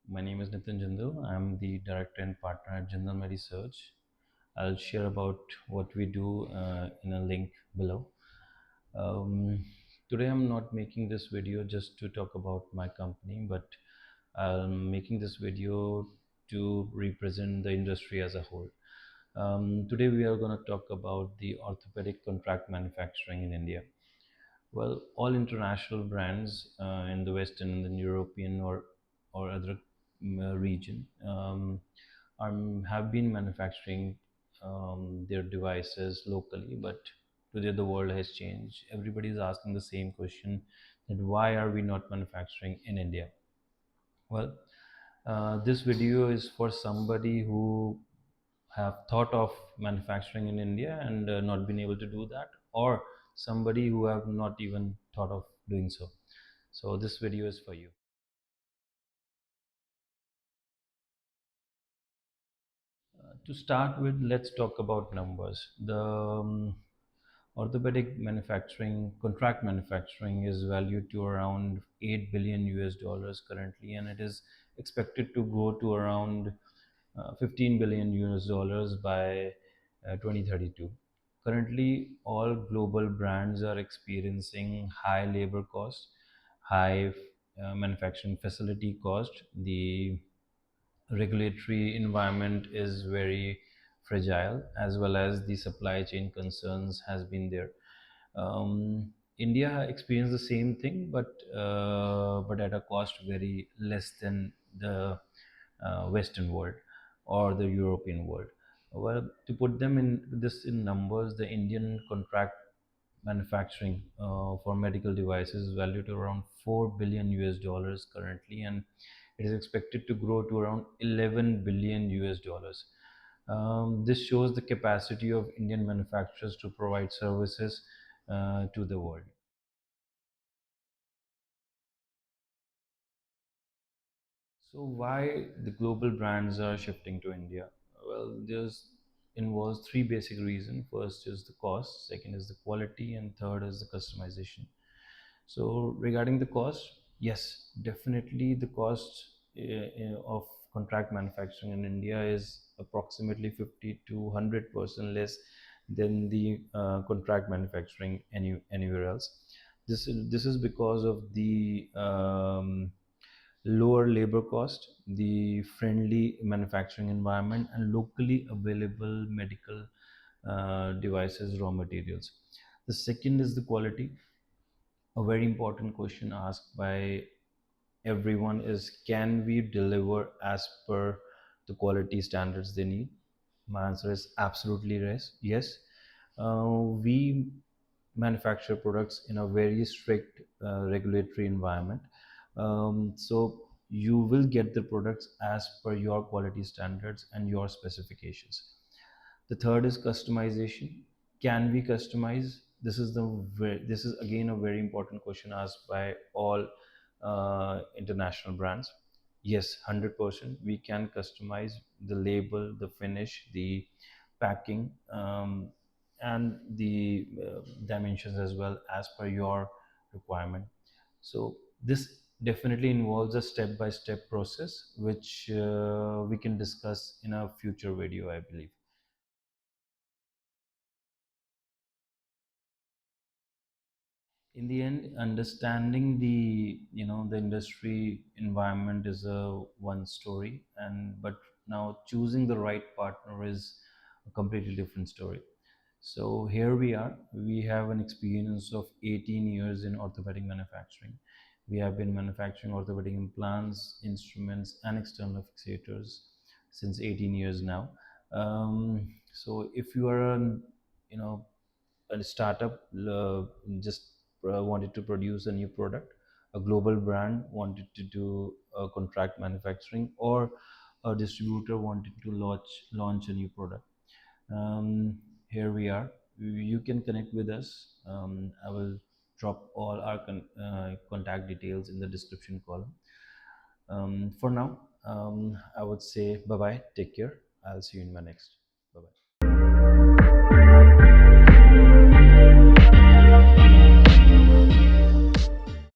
My name is Nitin Jindal. I'm the director and partner at Jindal Medi Surge. I'll share about what we do in a link below. Um, Today, I'm not making this video just to talk about my company, but I'm making this video to represent the industry as a whole. Today, we are going to talk about the orthopedic contract manufacturing in India. Well, all international brands in the Western and the European or other region have been manufacturing their devices locally, but today the world has changed. Everybody is asking the same question: that why are we not manufacturing in India? Well, this video is for somebody who have thought of manufacturing in India and not been able to do that, or somebody who have not even thought of doing so. So this video is for you. To start with, let's talk about numbers. The orthopedic manufacturing, contract manufacturing is valued to around 8 billion US dollars currently, and it is expected to go to around 15 billion US dollars by 2032. Currently, all global brands are experiencing high labor costs, high manufacturing facility cost. The regulatory environment is very fragile, as well as the supply chain concerns has been there. India experienced the same thing, but at a cost very less than the Western world or the European world. Well, to put them in this in numbers, the Indian contract manufacturing for medical devices is valued at around 4 billion US dollars currently, and it is expected to grow to around 11 billion US dollars. This shows the capacity of Indian manufacturers to provide services to the world. So why the global brands are shifting to India? Well, there's involves three basic reasons. First is the cost, second is the quality, and third is the customization. So regarding the cost, yes, definitely the cost of contract manufacturing in India is approximately 50 to 100% less than the contract manufacturing anywhere else. This is because of the lower labor cost, the friendly manufacturing environment, and locally available medical devices raw materials. The second is the quality. A very important question asked by everyone is, can we deliver as per the quality standards they need? My answer is absolutely yes. We manufacture products in a very strict regulatory environment. So you will get the products as per your quality standards and your specifications. The third is customization. Can we customize? This is again a very important question asked by all international brands. Yes, 100%. We can customize the label, the finish, the packing, and the dimensions as well as per your requirement. So this definitely involves a step-by-step process, which we can discuss in a future video, I believe. In the end, understanding the industry environment is a one story, and but now choosing the right partner is a completely different story. So here we are. We have an experience of 18 years in orthopedic manufacturing. We have been manufacturing orthopedic implants, instruments, and external fixators since 18 years now. So if you are an you know a startup just wanted to produce a new product, a global brand wanted to do contract manufacturing, or a distributor wanted to launch a new product. Here we are. You can connect with us. I will drop all our contact details in the description column. For now, I would say bye bye, take care. I'll see you in my next. Bye bye.